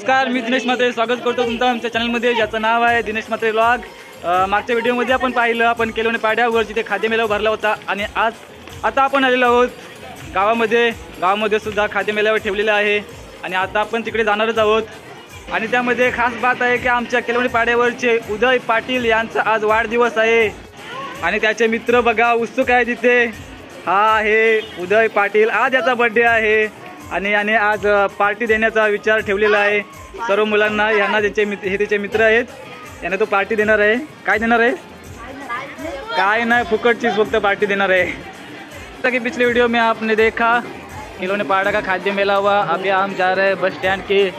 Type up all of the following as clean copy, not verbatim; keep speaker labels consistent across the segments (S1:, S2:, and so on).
S1: नमस्कार, मी दिनेश म्हात्रे स्वागत करतो तुमचं आमच्या चॅनलमध्ये, ज्याचं नाव आहे दिनेश म्हात्रे व्लॉग। मागच्या व्हिडिओमध्ये आपण पाहिलं, आपण केलोने पाड्यावर जिथे खाद्य मेळावा भरला होता आणि आता आपण आलेलो आहोत गावामध्ये सुद्धा खाद्य मेळावा ठेवलेला आहे आणि आता आपण तिकडे जाणारच आहोत। आणि त्यामध्ये खास बात आहे की आमच्या केलोने पाड्यावरचे उदय पाटील यांचा आज वाढदिवस आहे आणि त्याचे मित्र बघा उत्सुक आहे तिथे। हा आहे उदय पाटील, आज याचा बर्थडे आहे आणि याने आज पार्टी देण्याचा विचार ठेवलेला आहे सर्व मुलांना। यांना त्याचे मित्र आहेत, यांना तो पार्टी देणार आहे। काय देणार आहे? काय नाही, फुकटचीच फक्त पार्टी देणार है। जैसा कि पिछले वीडियो में आपने देखा, केलोने पाड़ा का खाद्य मेला हुआ। अभी हम जा रहे हैं बस स्टैंड के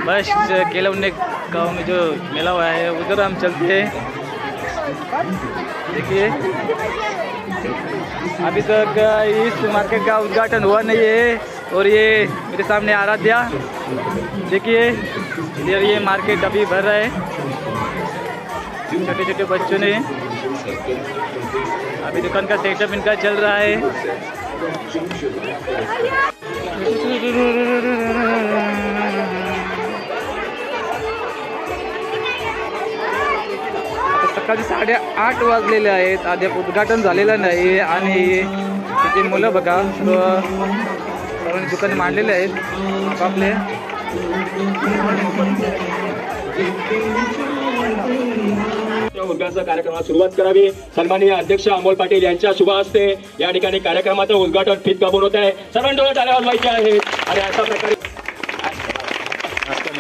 S1: बस केलोने गाँव में जो मेला हुआ है उधर हम चलते हैं। देखिए अभी तक इस मार्केट का उद्घाटन हुआ नहीं है और ये मेरे सामने आराध्या, देखिए इधर ये मार्केट अभी भर रहा है। छोटे छोटे बच्चों ने अभी दुकान का सेटअप इनका चल रहा है। सकाळी 8:30 वाजलेले आहेत, अद्याप उद्घाटन झालेलं नाही आणि तिथे मुलं बघा सर्वांनी दुकाने मांडलेले आहेत आपले।
S2: उद्घाटन कार्यक्रमाला सुरुवात करावी। सन्माननीय अध्यक्ष अमोल पाटील यांच्या शुभ हस्ते या ठिकाणी कार्यक्रमाचं उद्घाटन फीत कापून होत आहे। सर्वांना टाळ्या वाजवायच्या आहेत आणि अशा प्रकारे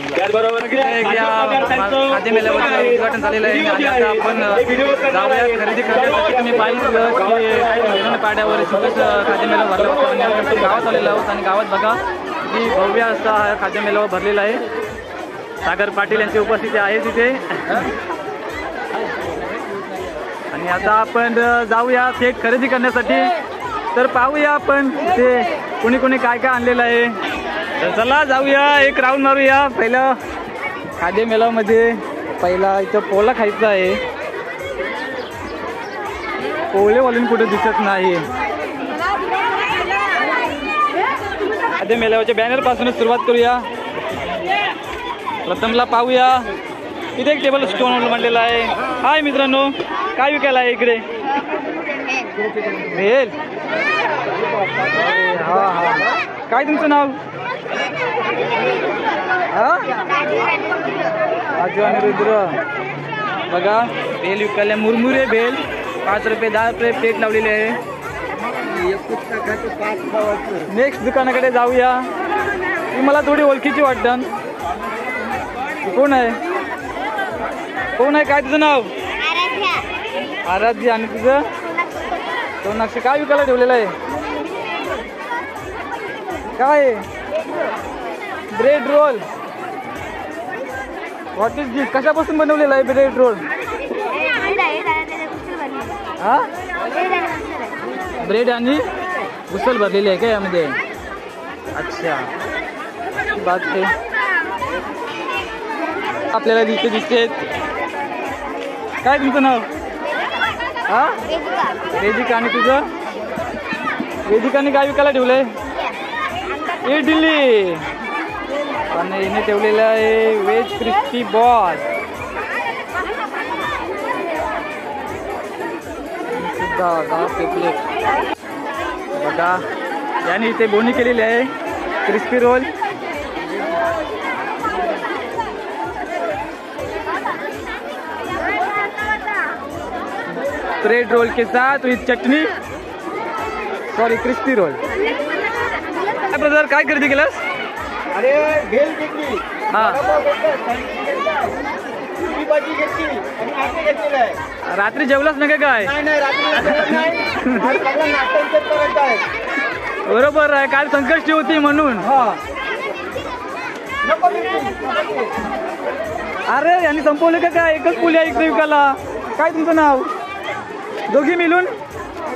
S2: त्याचबरोबर
S1: खाद्य मेळाव्याचं उद्घाटन झालेलं आहे आणि आता आपण जाऊया खरेदी करण्यासाठी। तुम्ही पाहिलं की केलोने पाड्यावर खाद्य मेळावा भरला होता आणि आपण गावात आलेलो आहोत आणि गावात बघा की भव्य असा हा खाद्य मेळावा भरलेला आहे। सागर पाटील यांची उपस्थिती आहे तिथे आणि आता आपण जाऊया थेट खरेदी करण्यासाठी। तर पाहूया आपण ते कोणी काय आणलेलं आहे। तर चला जाऊया, एक राऊंड मारूया। पहिलं खाद्य मेळाव्यामध्ये पहिला इथं पोला खायचा आहे। पोळेवालून कुठे दिसत नाही। खाद्य मेळाव्याच्या बॅनर पासूनच सुरुवात करूया। प्रथमला पाहूया, इथे एक टेबल स्टोन मांडलेला आहे। हाय मित्रांनो, काय विकायला आहे इकडे? भेल। हा काय तुमचं नाव? राजू आणि रुद्र बघा भेल विकायला। मुरमुरे भेल 5 रुपये 10 रुपये प्लेट लावलेली आहे। नेक्स्ट दुकानाकडे जाऊया। ती मला थोडी ओळखीची वाटतं। कोण आहे काय तुझं नाव? आराध्या। आणि तुझं? सोनाक्षी। काय विकायला ठेवलेलं आहे? काय? Bread roll. व्हॉट इज दिस? कशापासून बनवलेला आहे ब्रेड रोल? हा, ब्रेड आणि घुसल भरलेली आहे का यामध्ये? अच्छा, बात आहे। आपल्याला दिसते काय तुमचं नाव? हा, वेदिका। आणि तुझं? वेदिकाने काय विकायला ठेवलंय? इडली। आणि हिने ठेवलेलं आहे व्हेज क्रिस्पी बॉल सुद्धा 10 प्लेट बघा। याने इथे बोनी केलेली आहे क्रिस्पी रोल। ब्रेड रोल के साथ with chutney, sorry crispy roll. Brother काय खरेदी केलास?
S2: अरे भेल घेतली,
S1: हा
S2: भाजी घेतली आणि आटे घेतलेलं आहे।
S1: रात्री जेवलास नाही काय?
S2: नाही रात्री नाश्ता करायचा आहे।
S1: बरोबर आहे, काल संकष्टी होती म्हणून। अरे यांनी संपवलं का काय? एकच पोळी आहे इकडे विकायला। काय तुमचं नाव? दोघी मिळून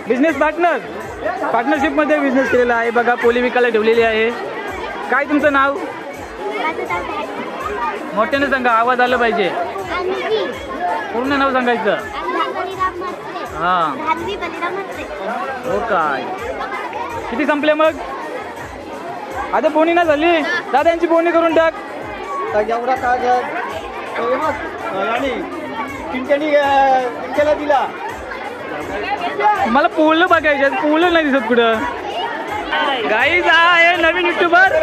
S1: बिझनेस पार्टनरशिप मध्ये बिझनेस केलेला आहे बघा। पोळी विकायला ठेवलेली आहे। काय तुमचं नाव? मोठ्याने सांगा, आवाज आला पाहिजे। पूर्ण नाव सांगायचं। हा हो काय? किती संपले मग? आता पोणी ना झाली दादा यांची पोणी करून टाक.
S3: एवढा का आणि किंकेला दिला.
S1: मला पोलं बघायचे पोलं नाही दिसत कुठं. गाईज आहे नवीन युट्यूबर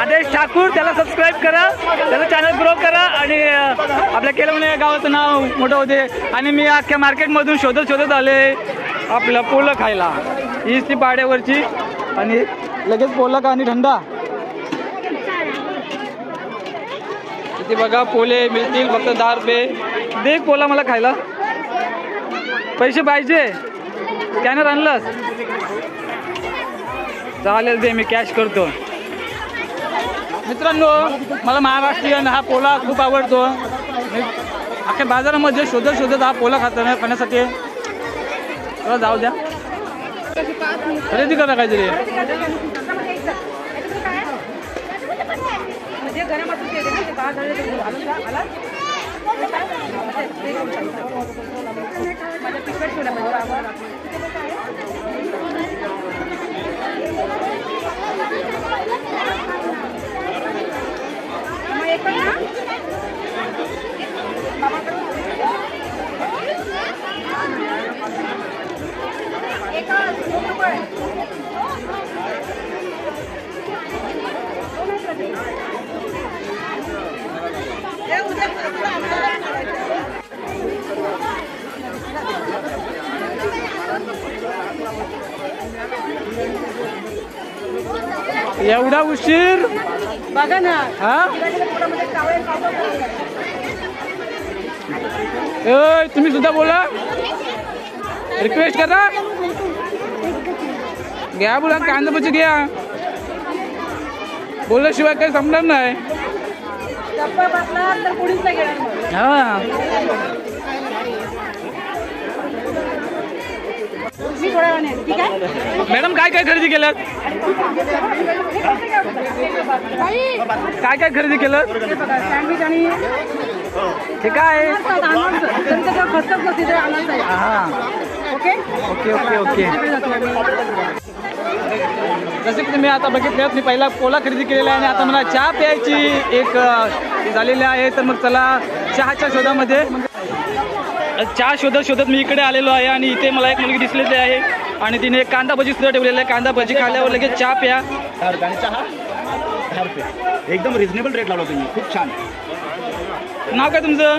S1: आदेश ठाकूर, त्याला सबस्क्राईब करा, त्याचं चॅनल ग्रो करा आणि आपल्या केलवणे गावाचं नाव मोठं होते. आणि मी अख्ख्या मार्केटमधून शोधत आले आपलं पोलं खायला. हीच ती पाड्यावरची आणि लगेच पोलं का आणि थंडा. इथे बघा पोले मिळतील फक्त 10 रुपये. दे पोला मला खायला. पैसे पाहिजे स्कॅनर आणलास चालेल दे, मी कॅश करतो. मित्रांनो मला महाराष्ट्रीयन हा पोला खूप आवडतो. मी अख्ख्या बाजारामध्ये शोधत हा पोला खाण्यासाठी. चला जाऊ द्या खरेदी करा काहीतरी. एवढा उशीर
S3: बघा ना.
S1: हा तुम्ही सुद्धा बोला, रिक्वेस्ट करा. घ्या बोला कांदा भजी घ्या, बोलल्याशिवाय काही संपणार नाही. हा मॅडम काय खरेदी केलं? काय खरेदी केलं? हे काय? हा ओके ओके ओके. जसे की तुम्ही आता बघितलं, मी पहिला पोला खरेदी केलेला आहे आणि आता मला चहा प्यायची एक झालेली आहे. तर मग चला चहाच्या शोधामध्ये चहा शोधत मी इकडे आलेलो आहे आणि इथे मला एक मुलगी दिसलेली आहे आणि तिने एक कांदा भजी सुद्धा ठेवलेला आहे. कांदा भजी खाल्ल्यावर लगेच चहा प्या.
S3: चहा 10 रुपये एकदम रिजनेबल रेट लावला तुम्ही, खूप छान.
S1: नाव काय तुमचं?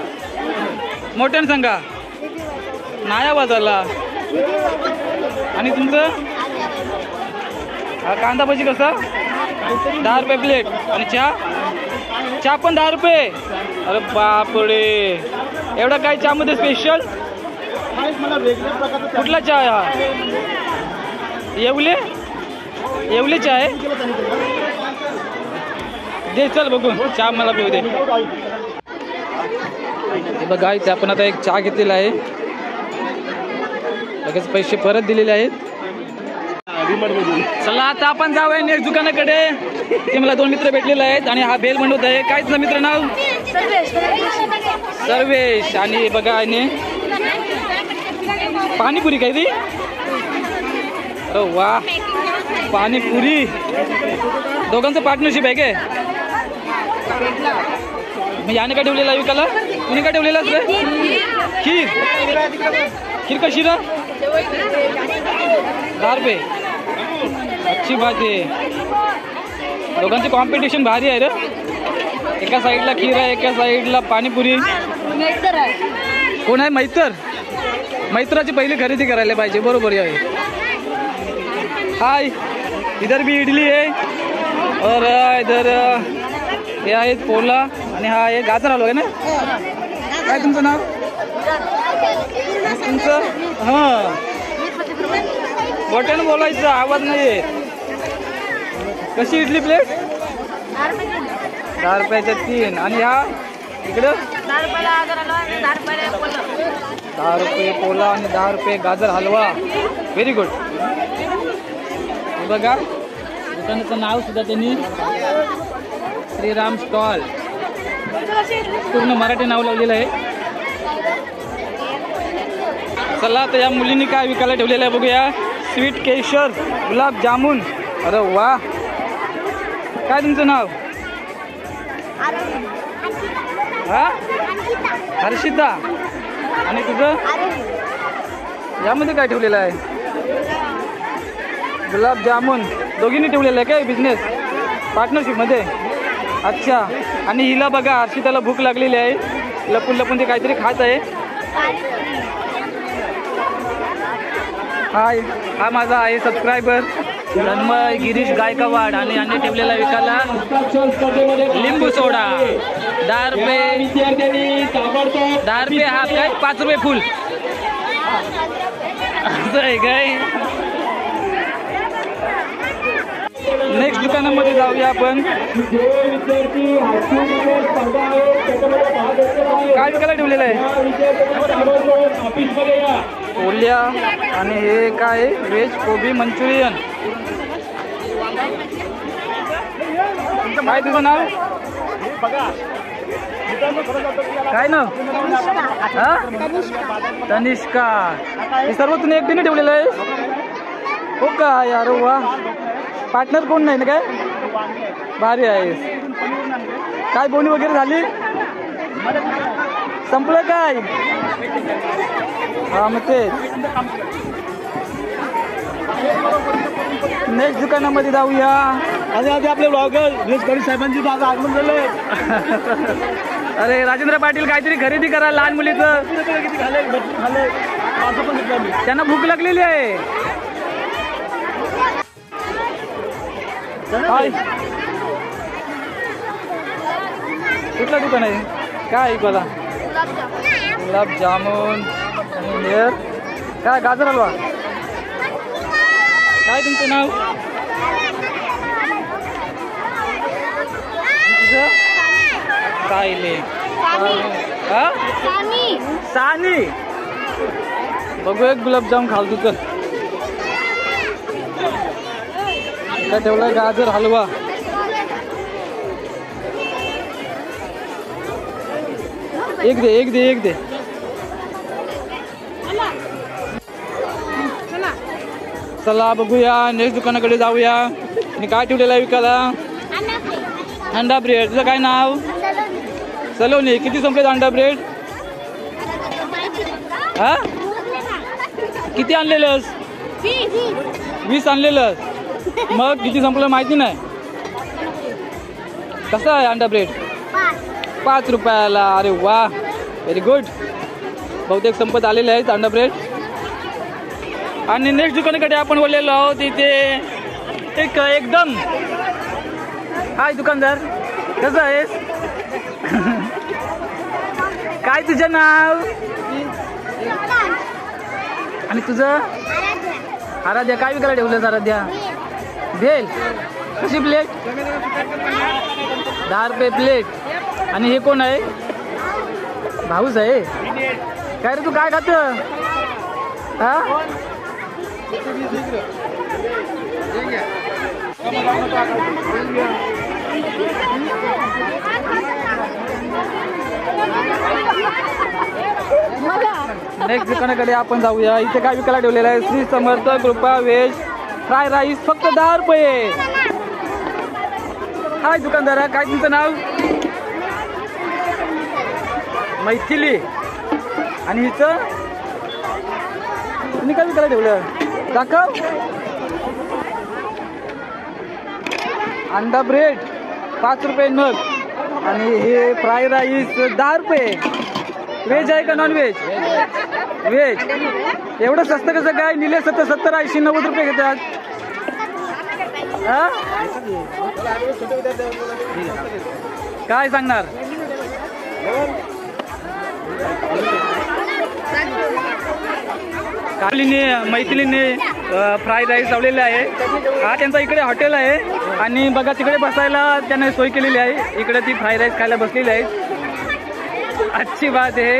S1: मोठ्यानं सांगा. नाया बाजारला. आणि तुमचं? कांदा भजी कसा? 10 रुपये प्लेट. आणि चहा पण 10 रुपये. अरे बापरे, एवढा काय चहामध्ये स्पेशल? कुठला चहा आहे हा? येवले चहा आहे? दे चल बघू चहा मला पिऊ दे. बघा इथे आपण आता एक चहा घेतलेला आहे, लगेच पैसे परत दिलेले आहेत. चला आता आपण जाऊया नेक्स्ट दुकानाकडे. ते मला 2 मित्र भेटलेले आहेत आणि हा बेल बनवत आहे. काय तुझं मित्र नाव? सर्वेश. आणि बघा आणि पाणीपुरी काय ती? अरे वा पाणीपुरी. दोघांचं पार्टनरशिप आहे काय? मी याने काय ठेवलेला आहे विकायला? तुम्ही काय ठेवलेला रे? खीर कशी ना? 10 रुपये. अच्छी बात आहे. दोघांची कॉम्पिटिशन भारी आहे रे. एका साईडला खीर आहे, एका साईडला पाणीपुरी. कोण आहे? मैत्राची पहिली खरेदी करायला पाहिजे. बरोबर आहे. हाय इधर भी इडली है और इधर हे आहेत पोला आणि हा आहे गाजर हलवा आहे ना. काय तुमचं नाव? तुमचं? हां मोठ्यानं बोलायचं, आवाज नाही येत. कशी इडली प्लेट? 10 रुपयाच्या 3. आणि ह्या इकडं 10 रुपये पोला आणि 10 रुपये गाजर हलवा. Very good. बघा दुकानाचं नाव सुद्धा त्यांनी श्रीराम स्टॉल पूर्ण मराठी नाव लावलेलं आहे. चला तर या मुलींनी काय विकायला ठेवलेलं आहे बघूया. स्वीट केशर, गुलाबजामुन अरे वा, काय तुमचं नाव? हा, हर्षिता. आणि तुझं? यामध्ये काय ठेवलेलं आहे? गुलाबजामुन. दोघींनी ठेवलेलं आहे काय बिझनेस पार्टनरशिपमध्ये? अच्छा. आणि हिला बघा, हर्षिताला भूक लागलेली आहे, लपून लपून ते काहीतरी खात आहे. हाय, हा माझा आहे सबस्क्रायबर तन्मय गिरीश गायकवाड. आणि यांनी ठेवलेला विकायला लिंबू सोडा 10 रुपये. 10 रुपये हाफ काय, 5 रुपये फुल असं आहे काय. नेक्स्ट दुकानामध्ये जाऊया आपण. काय विकायला ठेवलेलं आहे? ओल्या. आणि हे काय, व्हेज कोबी मंचुरियन. काय तुझं नाव? काय नाव? हा, तनिष्का. हे सर्व तुम्ही एकटीने ठेवलेलं आहे? हो का यार, वा. पार्टनर कोण नाही ना काय? भारी आहे. काय बोनी वगैरे झाली? संपलं काय? हा मग तेच. नेक्स्ट दुकानामध्ये जाऊया.
S3: आणि आधी आपले ब्लॉगर दिनेश पाटील साहेबांची आज आगमन झालंय.
S1: अरे राजेंद्र पाटील काहीतरी खरेदी करा लहान मुलीचं.
S3: किती खाले असं पण घेतलं मी.
S1: त्यांना भूक लागलेली आहे. हाय, कुठलं दुकान आहे? काय बघा, गुलाबजामुन. आणि हेर काय, गाजर हलवा. काय तुमचं नाव? सायले. हा, सानी. बघू एक गुलाबजाम खाल तुझं. काय ठेवलाय? गाजर हलवा. एक दे, एक दे, एक दे. चला बघूया, नेक्स्ट दुकानाकडे जाऊया. आणि काय ठेवलेलं आहे विकायला? अंडा ब्रेड. तुझं काय नाव? सलोनी. किती संपलेत अंडा ब्रेड? हा, किती आणलेलंस? 20 आणलेलं. मग किती संपलं माहिती नाही. कसं आहे अंडा ब्रेड? 5 रुपयाला. अरे वा, व्हेरी गुड. बहुतेक संपत आलेले आहेत अंडा ब्रेड. आणि नेक्स्ट दुकानाकडे आपण बोललेलो आहोत. इथे एकदम. हाय दुकानदार, कसं आहेस? काय तुझं नाव? आणि तुझं? आराध्या. काय विकायला ठेवलंस आराध्या? भेल. कशी प्लेट? 10 रुपये प्लेट. आणि हे कोण आहे? भाऊच आहे काय रे? तू काय खात? हा, नेक्स्ट दुकानाकडे आपण जाऊया. इथे काय विकायला ठेवलेलं आहे? श्री समर्थ कृपा व्हेज फ्राय राईस, फक्त 10 रुपये. हाय दुकानदार, काय तुमचं नाव? मैथिली. आणि हिचं तुम्ही काय विकायला ठेवलं? दाखव. अंडा ब्रेड 5 रुपये नग. आणि हे फ्राय राईस 10 रुपये. व्हेज आहे का नॉन व्हेज? व्हेज. एवढं स्वस्त कसं काय? निले 70, 80, 90 रुपये घेतात. हा, काय सांगणार? मैथिलीने फ्राय राईस लावलेले आहे. हा त्यांचा इकडे हॉटेल आहे. आणि बघा तिकडे बसायला त्याने सोय केलेली आहे. इकडे ती फ्राय राईस खायला बसलेली आहे. अच्छी बात आहे.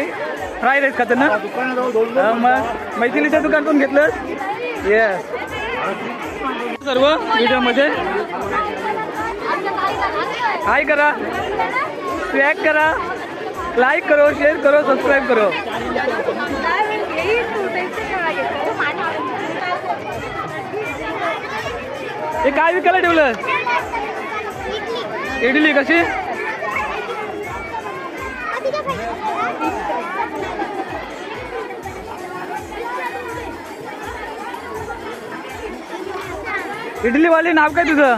S1: फ्राय राईस खात ना? मग मैथिलीचं दुकान कोण घेतलं? येस. सर्व व्हिडिओमध्ये हाय करा, स्वॅग करा, लाईक करो, शेअर करो, सबस्क्राईब करो. हे काय विकायला ठेवलं? इडली कशी? इडलीवाली नाव काय तुझं?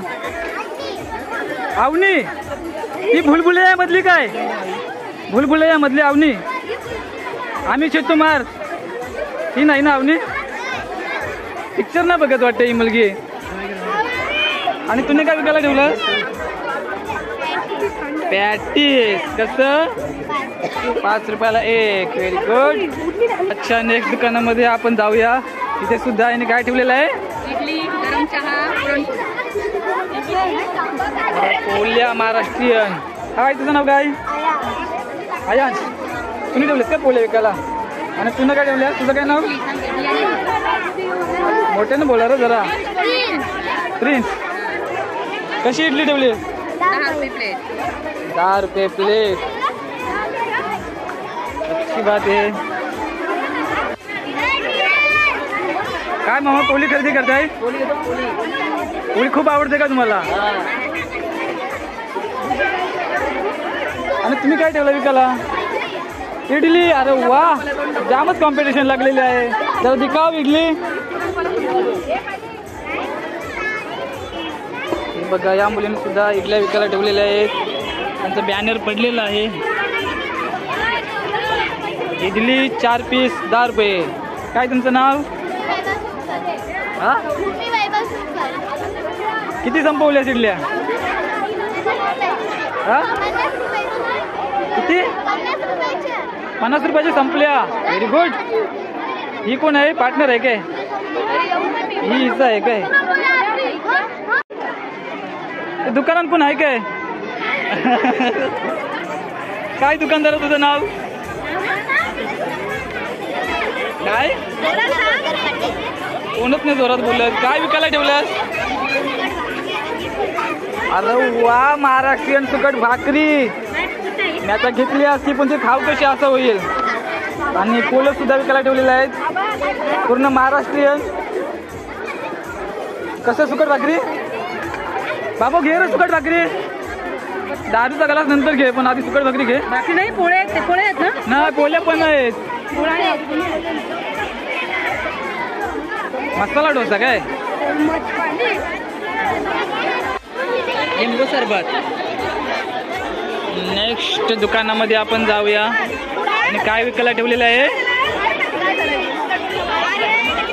S1: अवनी. ही भुलभुलैया मधली काय? भुलभुलैया मधली अवनी. आम्ही शेतुमार ही नाही ना अवनी? पिक्चर ना बघत वाटते ही मुलगी. आणि तुम्ही काय विकायला ठेवलं? पॅटीस. कसं? 5 रुपयाला एक. Very good. अच्छा, नेक्स्ट दुकानामध्ये आपण जाऊया. तिथे सुद्धा याने काय ठेवलेलं आहे?
S4: इडली, गरम चहा,
S1: पोल्या महाराष्ट्रीयन. काय तुझं नाव काय? आयांश. तुम्ही ठेवलेत का पोल्या विकायला? आणि तुला काय ठेवल्या? तुझं काय नाव? मोठ्यानं बोला रे जरा. प्रिन्स. कशी इडली ठेवली? 10 रुपये प्लेट. अच्छी बात आहे. काय मामा पोळी खरेदी करताय? पोळी खूप आवडते का तुम्हाला? आणि तुम्ही काय ठेवलं विकायला? इडली. अरे वा, जामच कॉम्पिटिशन लागलेली आहे. जरा दिखाव इडली. बघा, या मुलीने सुद्धा इडल्या विकायला ठेवलेल्या आहेत. त्यांचं बॅनर पडलेलं आहे. इडली 4 पीस 10 रुपये. काय तुमचं नाव? हा, किती संपवल्या इडल्या? हा, किती? 50 रुपयाच्या संपल्या. Very good. ही कोण आहे? पार्टनर आहे काय? ही हिचा आहे काय? दुकानात पण आहे काय? काय दुकानदार तुझं नाव काय? कोणच नाही जोरात बोलत. काय विकायला ठेवलं? अरे वा, महाराष्ट्रीयन सुकट भाकरी. मी आता घेतली असती पण ते खाऊ कशी असं होईल. आणि पोलं सुद्धा विकायला ठेवलेले आहेत. पूर्ण महाराष्ट्रीयन. कसं सुकट भाकरी? बाबा घे रे सुकट भाकरी. दारूचा ग्लास नंतर घे, पण आधी सुकट भाकरी घे.
S4: बाकी नाही. पोळे आहेत ना?
S1: नाही, पोळ्या पण आहेत. मसाला डोसा काय? लिंबू सरबत. नेक्स्ट दुकानामध्ये आपण जाऊया. आणि काय विकायला ठेवलेलं आहे?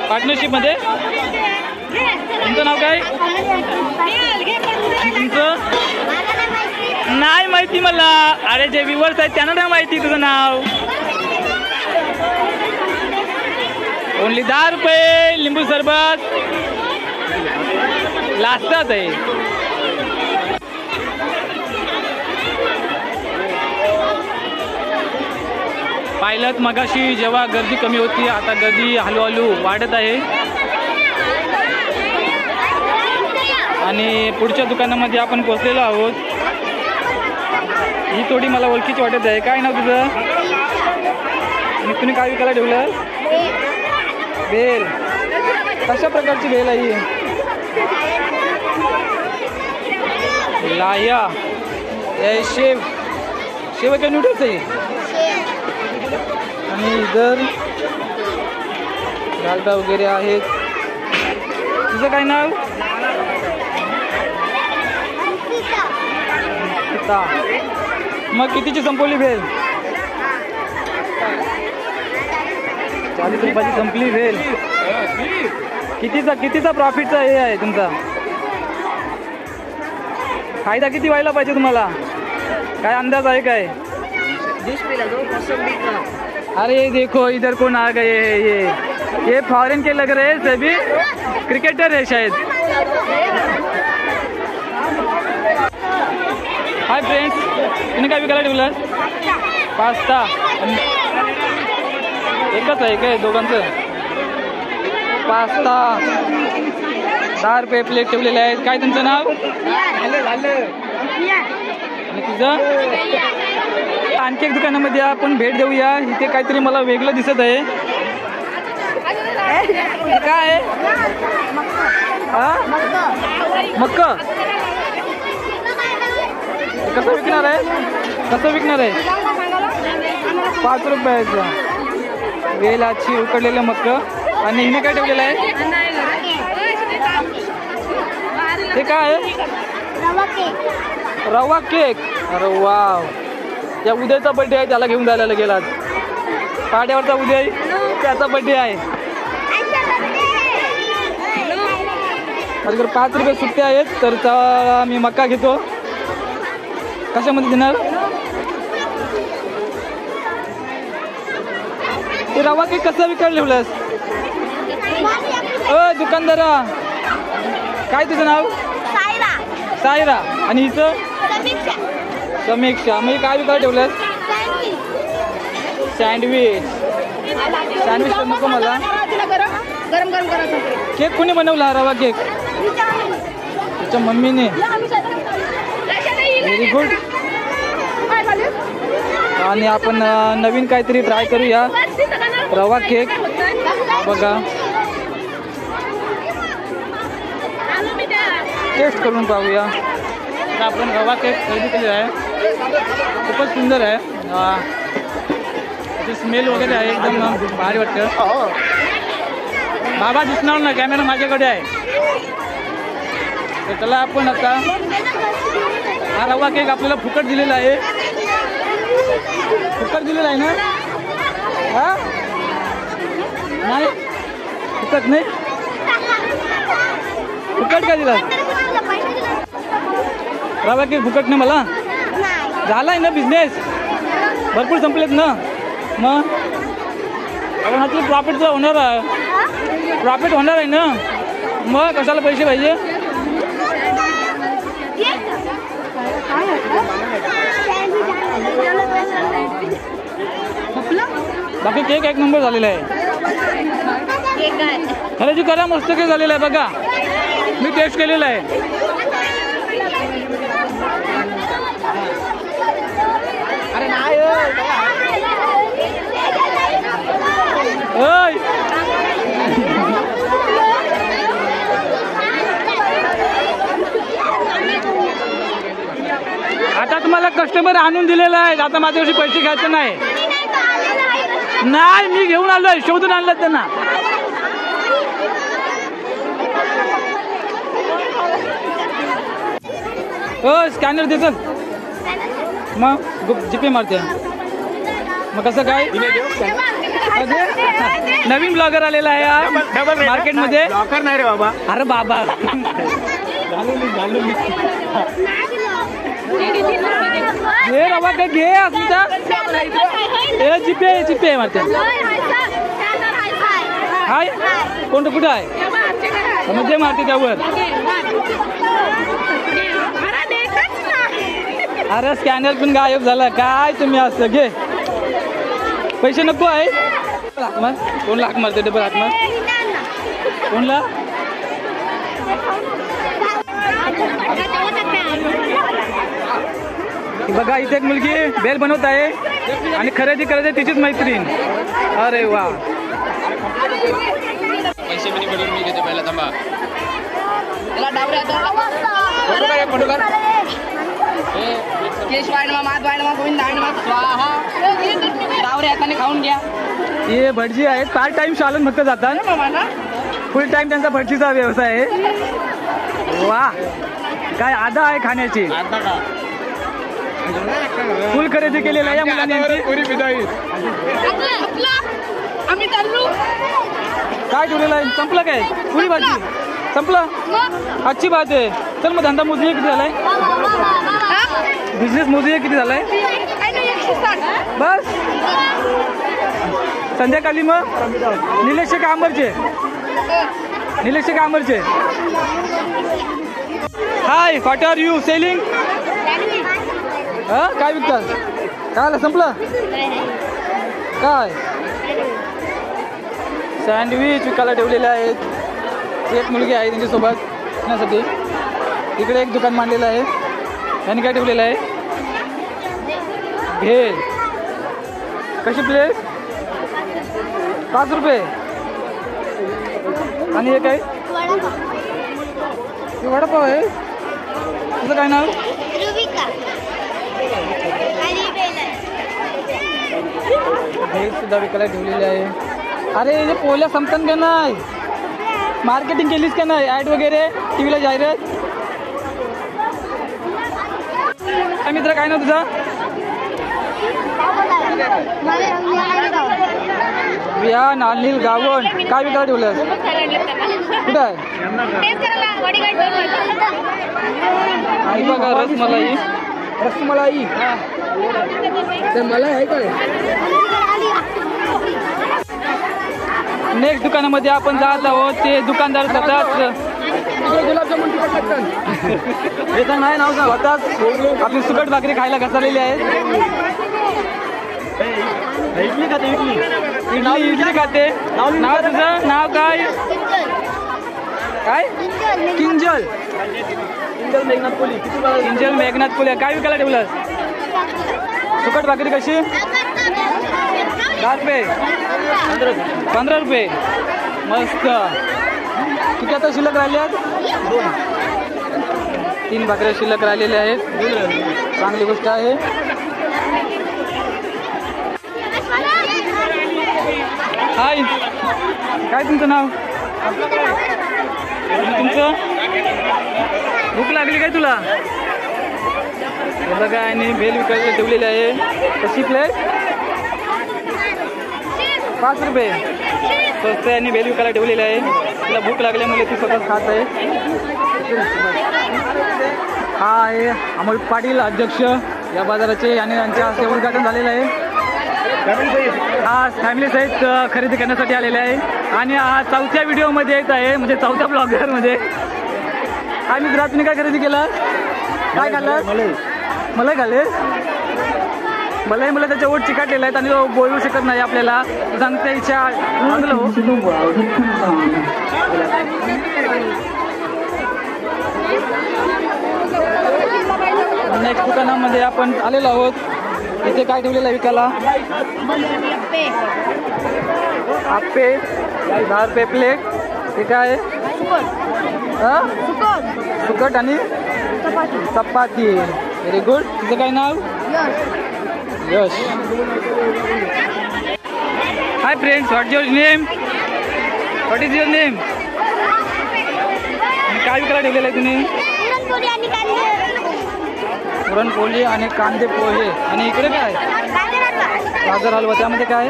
S1: पार्टनरशिप मध्ये. तुमचं नाव काय? तुमचं नाही माहिती मला. अरे जे व्ह्यूअर्स आहेत त्यांना नाही माहिती तुझं नाव. ओनली 10 रुपये लिंबू सरबत. लास्टात आहे. पाहिलं मगाशी जेव्हा गर्दी कमी होती, आता गर्दी हळूहळू वाढत आहे. आणि पुढच्या दुकानामध्ये आपण पोहोचलेलो आहोत. ही थोडी मला ओळखीची वाटत आहे. काय नाव तुझं? आणि तुम्ही काय विकायला ठेवलं? बेल. कशा प्रकारची बेल आहे? लाया. शेव. शेव काय नूडल्स आहे? आणि इधर डालडा वगैरे आहेत. तुझं काय नाव? मग कितीची संपवली भेल? 40 रुपयाची संपली भेल. कितीचा प्रॉफिटचा हे आहे तुमचा? फायदा किती व्हायला पाहिजे तुम्हाला? काय अंदाज आहे काय? अरे देखो इधर कौन आ गए हैं? ये फॉरेन के लग रहे हैं सभी. क्रिकेटर है शायद. हाय फ्रेंड्स, तुम्ही काय विकायला ठेवलं? पास्ता. एकच आहे काय दोघांचं? पास्ता 10 रुपये प्लेट ठेवलेले आहेत. काय तुमचं नाव? आणि तुझं? आणखी एक दुकानामध्ये आपण भेट देऊया. इथे काहीतरी मला वेगळं दिसत आहे. हे काय आहे? हा मक्क कसं विकणार आहे? कसं विकणार आहे? 5 रुपयाचं. वेलाची उकडलेलं मक्क. आणि हिने काय ठेवलेलं आहे? हे काय आहे? रवा केक. अरे वाव. या उद्याचा बर्थडे आहे, त्याला घेऊन जायला लागेल आज. पाड्यावरचा उद्या आहे, त्याचा बर्थडे आहे. माझ्याकडे 5 रुपये सुट्टे आहेत, तर मी मक्का घेतो. कशामध्ये देणार? ते रवा केक कसा विकायला ठेवलास? दुकानदारा, काय तुझं नाव? सायरा. आणि हिचं? समीक्षा. मग काय विकायला ठेवलंस? सँडविच. सँडविच तर नको मला.
S4: गरम गरम करायचं.
S1: केक कोणी बनवला रवा केक? तुझ्या मम्मीने. Very good. आणि आपण नवीन काहीतरी ट्राय करूया. रवा केक बघा, टेस्ट करून पाहूया. आपण रवा केक खरेदी केलेला आहे, खूपच सुंदर आहे. त्याची स्मेल वगैरे आहे, एकदम भारी वाटतं. बाबा दिसणार ना, कॅमेरा माझ्याकडे आहे. तर चला आपण आता हा रवा केक आपल्याला फुकट दिलेला आहे. फुकट दिलेला आहे ना? हा नाही, फुकट नाही. फुकट का दिला? रवा केक फुकट नाही मला. झाला आहे ना बिझनेस, भरपूर संपलेत ना. मग आपण हातलं प्रॉफिट तर होणार आहे, प्रॉफिट होणार आहे ना. मग कशाला पैसे पाहिजे? बाकी केक एक नंबर झालेला आहे. खरंच करा, मस्त केक झालेला आहे बघा. मी टेस्ट केलेला आहे. अरे नाही आता तुम्हाला कस्टमर आणून दिलेला आहे. आता माझ्याशी पैसे घ्यायचे नाही. नाही, मी घेऊन आलोय, शोधून आणलं त्यांना. स्कॅनर दे चल. मग जीपे मारते. मग कसं काय? नवीन ब्लॉगर आलेला आहे मार्केटमध्ये.
S3: लॉकर नाही रे बाबा.
S1: अरे बाबा, घे रवा काय घे. असुद्धा जीपे जीपे मारते. हाय कोणतं कुठं आहे? म्हणजे मारते त्यावर. अरे स्कॅनर पण गायब झाला. काय तुम्ही असं घे. पैसे नको आहे. हाक मार. कोण हाक मारते? डबल हाक मार. कोणला? बघा इथे एक मुलगी बेल बनवत आहे आणि खरेदी करते तिचीच मैत्रीण. अरे वा.
S2: पैसे मी घेते पहिला. थांबा.
S4: खाऊन घ्या.
S1: हे भटजी आहेत, पार्ट टाइम शालन फक्त जातात. फुल टाइम त्यांचा भटजीचा व्यवसाय आहे. वा, काय आधा आहे खाण्याची. फुल खरेदी केलेला आहे या मुलांनी. काय ठेवलेलं आहे? संपलं काय? पुरी भाजी संपलं. अच्छी बात आहे. चल मग धंदा मोजूया किती झालाय? बिझनेस मोजूया किती झालाय? बस. संध्याकाळी मग निलेश कांबरचे. निलेश कांबरचे. हाय, व्हॉट आर यू सेलिंग? काय विकतात? काय संपलं काय? सँडविच विकायला ठेवलेले आहेत. एक मुलगी आहे त्यांच्यासोबत खाण्यासाठी. इकडे एक दुकान मांडलेलं आहे. त्यांनी काय ठेवलेलं आहे? भेल. कशी प्लेट? 5 रुपये. आणि हे काय हे वडापाव आहे. तुझं काय नाव? भेल सुद्धा विकायला ठेवलेली आहे. अरे हे पोल्या संपतात का नाही? मार्केटिंग केलीस का नाही? ॲड वगैरे टीव्हीला जाहिरात. काय मित्र काय नाव तुझं? विहान अनिल गावण. काय विकायला ठेवलं? कुठं आहे? आणि बघा रसमलाई. रसमलाई तर मला आहे काय? नेक्स्ट दुकानामध्ये आपण जात आहोत. ते दुकानदार स्वतःच गुलाबजामुन हे तर नाही नाव स्वतःच आपली सुकट भाकरी खायला घसरलेली आहे. इडली खाते. इडली खाते. नाव तुझं नाव काय? काय? किंजल मेघनाथ कोली. किंजल मेघनाथ कोली. काय विकायला ठेवलं? सुकट भाकरी कशी? 10 रुपये. 15 रुपये. मस्त. किती आता शिल्लक राहिल्यात? 3 भाकऱ्या शिल्लक राहिलेल्या आहेत. चांगली गोष्ट आहे. हाय काय तुमचं नाव? तुमचं? भूक लागली काय तुला? बघा आणि भेल विकायला ठेवलेली आहे. कशी प्लेट? 5 रुपये. स्वस्त आणि भेल विकायला ठेवलेली आहे. तिला भूक लागल्यामुळे ती स्वतः खात आहे. हा आहे अमोल पाटील अध्यक्ष या बाजाराचे आणि यांच्या हस्ते उद्घाटन झालेलं आहे. आज फॅमिली सहित खरेदी करण्यासाठी आलेले आहे आणि आज 4थ्या व्हिडिओमध्ये येत आहे, म्हणजे 4थ्या ब्लॉगरमध्ये. काय मित्रा तुम्ही काय खरेदी केलं? काय खाल्लं? मलाई खाल्ले. मलाई मला त्याच्या ओठ चिकाटलेला आहेत आणि बोलू शकत नाही आपल्याला. सांगता इच्छा मागलो. नेक्स्ट दुकानामध्ये आपण आलेलो आहोत. इथे काय ठेवलेलं आहे विकायला? आप्पे 10 रुपये प्लेट. हे काय आहे? सुकट आणि चपाती. Very good. तुझं काय नाव? Yash. Hi friends, what your name? What is your name? काय विकायला ठेवलेलं आहे तुम्ही? पुरणपोळी आणि कांदे पोहे. आणि इकडे काय? गाजर हलवा. त्यामध्ये काय?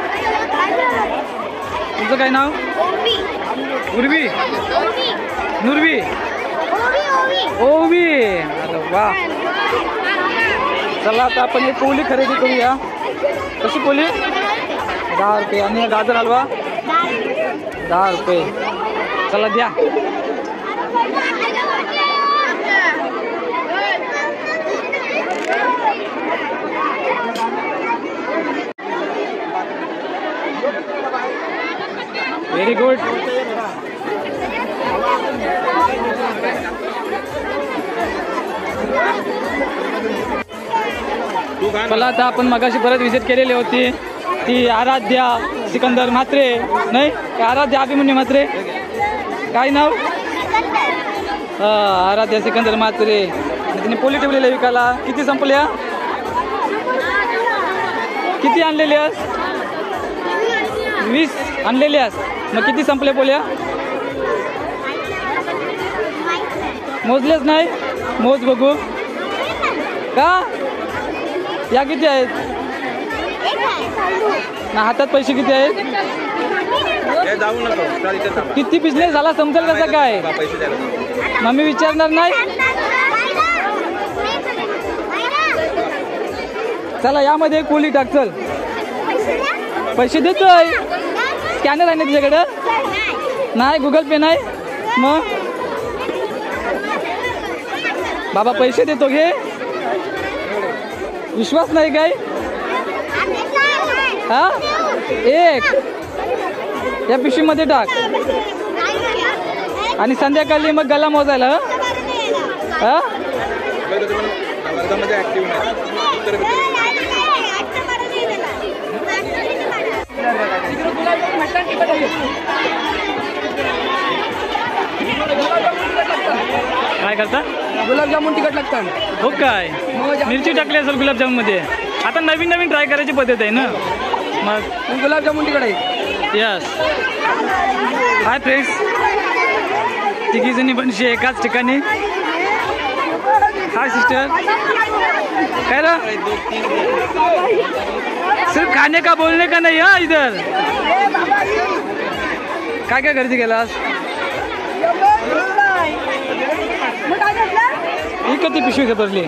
S1: तुझं काय नाव? उर्वी. नुर्वी. ओवी. अरे वा. चला आता आपण एक पोळी खरेदी करूया. कशी पोळी? 10 रुपये. आणि गाजर हलवा 10 रुपये. चला द्या. Very good. चला आता आपण मगाशी परत व्हिजिट केलेली होती. ती आराध्या सिकंदर म्हात्रे. नाही आराध्या अभिमन्यू म्हात्रे. काय नाव? आराध्या सिकंदर म्हात्रे. आणि तिने पोळी ठेवलेल्या विकायला. किती संपल्या? किती आणलेल्यास? 20 आणलेल्यास. मग किती संपल्या पोळ्या? मोजलेच नाही? मोज बघू. का? या किती आहेत? ना हातात पैसे किती आहेत? किती बिझनेस झाला समजेल कसं काय? मग मी विचारणार नाही. चला यामध्ये कोली टाक. चल पैसे देतोय. स्कॅनर आहे ना तुझ्याकडं? नाही गुगल पे नाही. मग बाबा पैसे देतो. घे. विश्वास नाही काय? हा एक या पिशवीमध्ये टाक आणि संध्याकाळी मग गला मोजायला. हा काय करता
S4: गुलाबजामुन तिखट लागतात
S1: हो काय मिरची टाकली असेल गुलाबजामुनमध्ये आता नवीन नवीन ट्राय करायची पद्धत आहे ना मग
S4: गुलाबजामुन तिखट आहे
S1: यस हाय फ्रेंड्स तिघीजणी बनशी एकाच ठिकाणी हाय सिस्टर काय रा सिर्फ खाने का बोलने का नहीं हा इधर काय काय खरेदी केलास ही किती पिशवी भरली